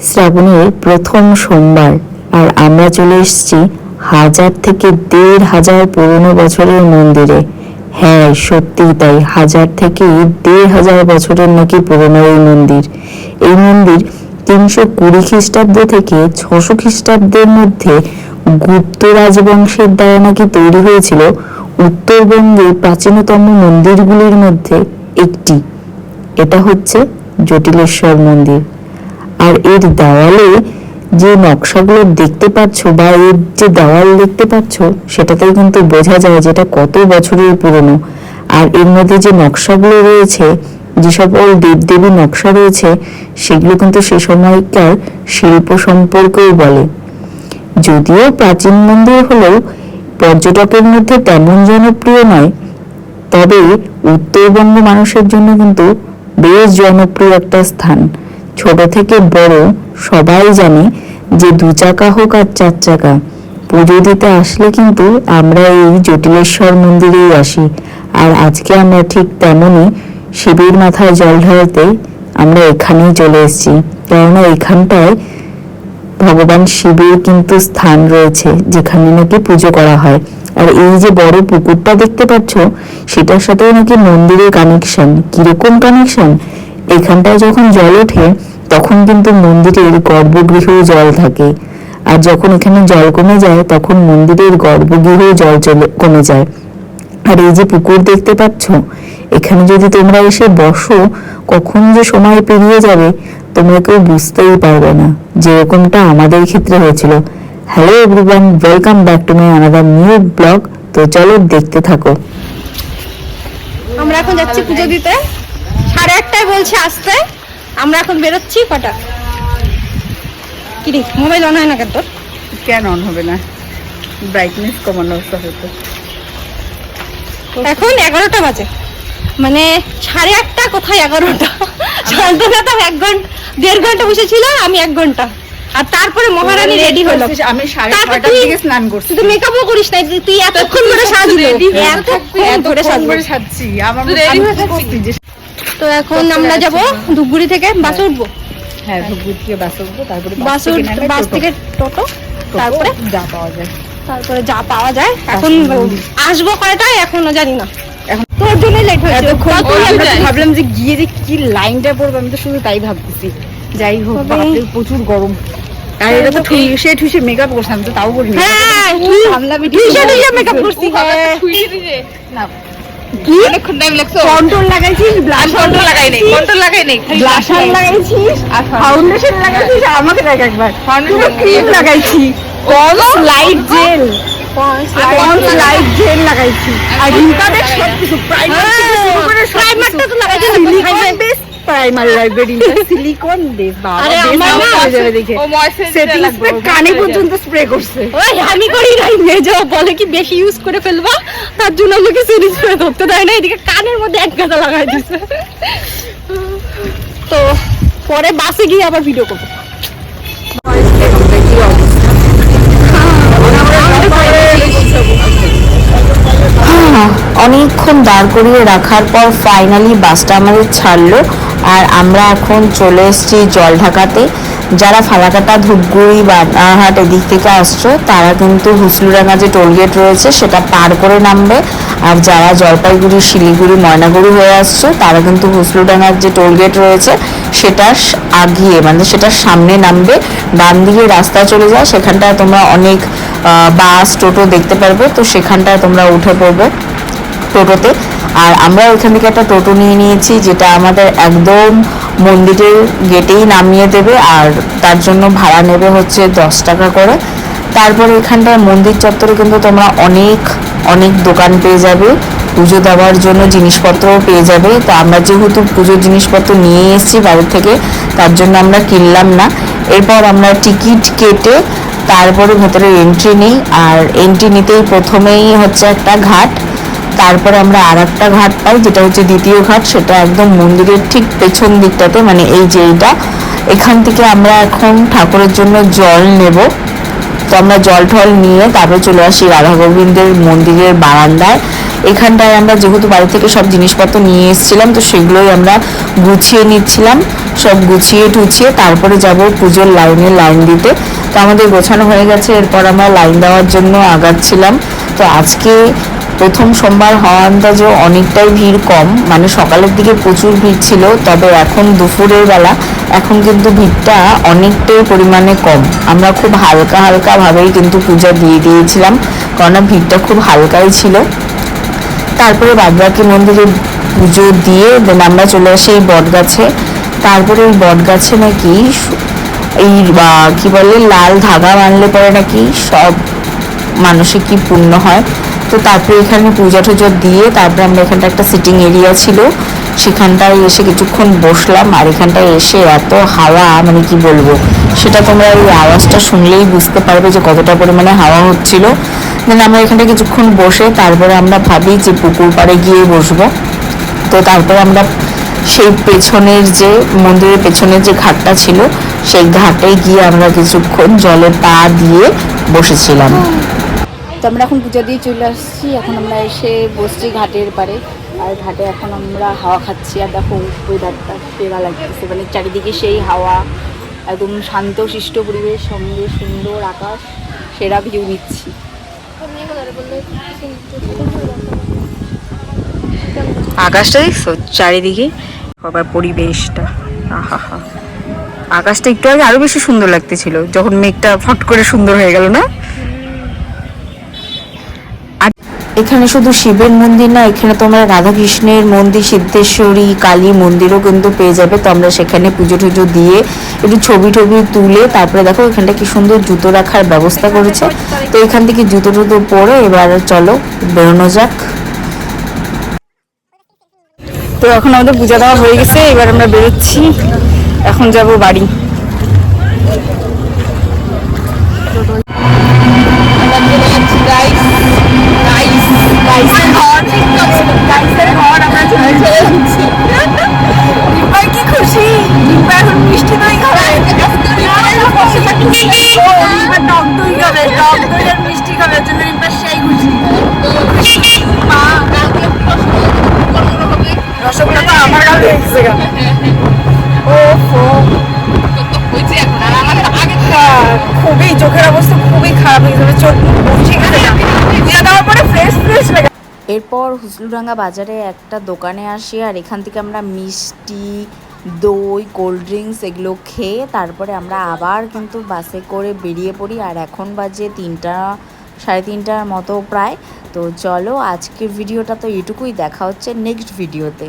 শ্রাবণের প্রথম সোমবার, আর আমরা চলে এসেছি 1000 থেকে 1500 পুরনো বছরের মন্দিরে। হ্যাঁ, সত্যি তাই, 1000 থেকে 1500 বছরের নাকি পুরনো এই মন্দির। এই মন্দির 320 খ্রিস্টাব্দ থেকে 600 খ্রিস্টাব্দের মধ্যে গুপ্ত রাজবংশের দ্বারা নাকি তৈরি হয়েছিল। উত্তরবঙ্গের প্রাচীনতম মন্দিরগুলির মধ্যে একটি। এটা হচ্ছে জটিলেশ্বর মন্দির। আর এর দেওয়ালে যে নকশাগুলো দেখতে পাচ্ছ বা এর যে দেওয়াল দেখতে পাচ্ছ, সেটাতেই কিন্তু বোঝা যায় যেটা কত বছরের পুরনো। আর এর মধ্যে যে নকশাগুলো রয়েছে, যে সকল দেবদেবী নকশা রয়েছে, সেগুলো কিন্তু সে সময়কার শিল্প সম্পর্কেও বলে। যদিও প্রাচীন মন্দির হলেও পর্যটকের মধ্যে তেমন জনপ্রিয় নয়, তবে উত্তরবঙ্গ মানুষের জন্য কিন্তু বেশ জনপ্রিয় একটা স্থান। ছোট থেকে বড় সবাই জানে যে 2 চাকা হোক আর 4 চাকা, পুজো দিতে আসলে কিন্তু আমরা এই জটিলেশ্বর মন্দিরেই আসি। আর আজকে আমরা ঠিক তেমনই শিবের মাথায় জল ঢালতে আমরা এখানেই চলে এসেছি, কেননা এখানটায় ভগবান শিবের কিন্তু স্থান রয়েছে যেখানে নাকি পুজো করা হয়। আর এই যে বড় পুকুরটা দেখতে পাচ্ছ, সেটার সাথেও নাকি মন্দিরের কানেকশন। কিরকম কানেকশন? এখানটায় যখন জল ওঠে তখন কিন্তু মন্দিরের গর্ভগৃহেও জল থাকে, আর যখন এখানে জল কমে যায় তখন মন্দিরের গর্ভগৃহেও জল কমে যায়। আর এই যে পুকুর দেখতে পাচ্ছ, এখানে যদি তোমরা এসে বসো, কখন যে সময় পেরিয়ে যাবে তোমরা কেউ বুঝতেই পারবে না, যেরকমটা আমাদের ক্ষেত্রে হয়েছিল। Hello everyone, welcome back to my another new blog. তো চলো দেখতে থাকো। আমরা এখন যাচ্ছি পুজো দিতে, 1:30টায় বলছে আসতে। আমরা এখন বেরোচ্ছি। কটা কিরে, মোবাইল অন হয় না কেন তোর? কেন অন হবে না? ব্রাইটনেস কমানো হতো। এখন 11টা বাজে, মানে 8:30 কোথায় 11টা? শান্তনাটা 1 ঘন্টা 1.5 ঘন্টা বসেছিল, আমি 1 ঘন্টা। আর তারপরে মহারানী রেডি হলো। আমি 6:30টার দিকে স্নান করছি। তুই মেকআপও করিস না, তুই এতক্ষণ ধরে সাজলি। এতক্ষণ ধরে সাজছি। আমার তো এখন আমরা যাব ধূপগুড়ি থেকে বাসে উঠবো। হ্যাঁ, ধূপগুড়ি থেকে বাসে উঠবো, তারপরে বাস থেকে টোটো, তারপরে যা পাওয়া যায়। এখন আসবো কয়টায় এখনো জানি না, তোর জন্যই লেট হয়েছে। ভাবলাম যে গিয়ে যে কি লাইনটা পড়বে, আমি তো শুধু তাই ভাবতেছি। যাই হোক, প্রচুর গরম। আর এটা তো ঠুসে মেকআপ করছিলাম, তো তাও করি না। হ্যাঁ, মেকআপ করছি। না, অনেকক্ষণ টাইম লাগছে। কন্ট্রোল লাগাইছিস, ব্লাশ কন্ট্রোল লাগাই নাই, ব্লাশার লাগাইছিস, আর ফাউন্ডেশন লাগাইছিস। আমাকে দেখ একবার, ক্রিম লাগাইছি, লাইট জেল লাগাইছি, আর রিম্পাদের সবকিছু প্রাইমার থেকে শুরু করে প্রাইমারটা তো লাগাইছি। Silicon base primer library, silicon base. বাবা, আরে আমার না হয়ে যাবে দেখে। সেটিং স্প্রে কানে পর্যন্ত স্প্রে করছে। ওই আমি করি নাই, মেজো বলে কি বেশি ইউজ করে ফেলবা, তার জন্য আমাকে সিরিজ স্প্রে ধরতে দেয় না। এদিকে কানের মধ্যে 1 গাদা লাগাই দিছে। তো পরে বাসে গিয়ে আবার ভিডিও করবো। অনেকক্ষণ দাঁড় করিয়ে রাখার পর ফাইনালি বাসটা আমাদের ছাড়লো, আর আমরা এখন চলে এসেছি জলঢাকাতে। যারা ফালাকাটা, ধূপগুড়ি বা রানাঘাট এদিক থেকে আসছো, তারা কিন্তু হুসলুডাঙ্গা যে টোলগেট রয়েছে সেটা পার করে নামবে। আর যারা জলপাইগুড়ি, শিলিগুড়ি, ময়নাগুড়ি হয়ে আসছো, তারা কিন্তু হুসলুডাঙ্গার যে টোলগেট রয়েছে সেটার আগিয়ে, মানে সেটার সামনে নামবে। ডান দিকে রাস্তা চলে যায়, সেখানটায় তোমরা অনেক বাস, টোটো দেখতে পারবে। তো সেখানটায় তোমরা উঠে পড়বে টোটোতে। আর আমরা ওইখান থেকে একটা টোটো নিয়ে নিয়েছি, যেটা আমাদের একদম মন্দিরের গেটেই নামিয়ে দেবে, আর তার জন্য ভাড়া নেবে হচ্ছে 10 টাকা করে। তারপরে এখানটায় মন্দির চত্বরে কিন্তু তোমরা অনেক দোকান পেয়ে যাবে, পুজো দেওয়ার জন্য জিনিসপত্রও পেয়ে যাবে। তো আমরা যেহেতু পুজোর জিনিসপত্র নিয়ে এসেছি বাড়ি থেকে, তার জন্য আমরা কিনলাম না। এরপর আমরা টিকিট কেটে তারপরে ভেতরে এন্ট্রি নিই, আর এন্ট্রি নিতেই প্রথমেই হচ্ছে একটা ঘাট, তারপরে আমরা আর একটা ঘাট পাই, যেটা হচ্ছে দ্বিতীয় ঘাট। সেটা একদম মন্দিরের ঠিক পেছন দিকটাতে, মানে এই যে এইটা, এখান থেকে আমরা এখন ঠাকুরের জন্য জল নেব। তো আমরা জল ঠল নিয়ে তারপরে চলে আসি রাধা গোবিন্দের মন্দিরের বারান্দায়। এখানটায় আমরা যেহেতু বাড়ি থেকে সব জিনিসপত্র নিয়ে এসেছিলাম, তো সেগুলোই আমরা গুছিয়ে নিচ্ছিলাম। সব গুছিয়ে টুছিয়ে তারপরে যাব পুজোর লাইন দিতে। তো আমাদের গোছানো হয়ে গেছে, এরপর আমরা লাইন দেওয়ার জন্য আগাচ্ছিলাম। তো আজকে প্রথম সোমবার হওয়া আন্দাজে অনেকটাই ভিড় কম, মানে সকালের দিকে প্রচুর ভিড় ছিল, তবে এখন দুপুরের বেলা এখন কিন্তু ভিড়টা অনেকটাই পরিমাণে কম। আমরা খুব হালকাভাবেই কিন্তু পূজা দিয়ে দিয়েছিলাম, কেননা ভিড়টা খুব হালকাই ছিল। তারপরে বাদবাকি মন্দিরে পুজো দিয়ে দেন আমরা চলে আসি এই বটগাছে। তারপরে এই বটগাছে নাকি এই কি বলে লাল ধাগা বানলে পরে নাকি সব মানুষের কি পুণ্য হয়। তো তারপরে এখানে পূজা টুজো দিয়ে তারপরে আমরা এখানটা একটা সিটিং এরিয়া ছিল, সেখানটায় এসে কিছুক্ষণ বসলাম। আর এখানটায় এসে এত হাওয়া, মানে কি বলবো, সেটা তোমরা এই আওয়াজটা শুনলেই বুঝতে পারবে যে কতটা পরিমাণে হাওয়া হচ্ছিল। দেন আমরা এখানটা কিছুক্ষণ বসে তারপরে আমরা ভাবি যে পুকুর পাড়ে গিয়ে বসবো। তো তারপরে আমরা সেই পেছনের যে মন্দিরের পেছনের যে ঘাটটা ছিল, সেই ঘাটে গিয়ে আমরা কিছুক্ষণ জলে পা দিয়ে বসেছিলাম। তো আমরা এখন পূজা দিয়ে চলে আসছি, এখন আমরা এসে বসছি ঘাটের পাড়ে। আর ঘাটে এখন আমরা হাওয়া খাচ্ছি। আর দেখো ওয়েদারটা সেরা লাগতেছে, মানে চারিদিকে সেই হাওয়া, একদম শান্ত শিষ্ট পরিবেশ, সঙ্গে সুন্দর আকাশ, সেরা ভিউ নিচ্ছি। আকাশটা দেখছো চারিদিকে, আবার পরিবেশটা, আহা হা, আকাশটা একটু আগে আরো বেশি সুন্দর লাগতেছিল যখন মেঘটা ফট করে সুন্দর হয়ে গেল না। এখানে শুধু শিবের মন্দির না, এখানে তোমরা রাধাকৃষ্ণের মন্দির, সিদ্ধেশ্বরী, কালী মন্দিরও কিন্তু পেয়ে যাবে। তো আমরা সেখানে পুজো টুজো দিয়ে একটু ছবি তুলে তারপরে দেখো এখানটা কি সুন্দর জুতো রাখার ব্যবস্থা করেছে। তো এখান থেকে জুতো টুতো পরে এবার চলো বেরোনো যাক। তো এখন আমাদের পূজা দেওয়া হয়ে গেছে, এবার আমরা বেরোচ্ছি, এখন যাব বাড়ি। কি খুশি, এখন মিষ্টি দই খাবে, টক দই খাবে, টক দই আর মিষ্টি খাবে, জন্য সেই খুশি। রসগোল্লা তো আমার গাল হয়ে গেছে। খুবই চোখের অবস্থা খুবই খারাপ হয়ে গেছে, চোখ বসে গেছে না, দিয়ে দেওয়ার পরে ফ্রেশ লাগে। এরপর হুসলুডাঙ্গা বাজারে একটা দোকানে আসি, আর এখান থেকে আমরা মিষ্টি, দই, কোল্ড ড্রিঙ্কস এগুলো খেয়ে তারপরে আমরা আবার কিন্তু বাসে করে বেরিয়ে পড়ি। আর এখন বাজে 3টা, সাড়ে 3টার মতো প্রায়। তো চলো আজকের ভিডিওটা তো এটুকুই, দেখা হচ্ছে নেক্সট ভিডিওতে।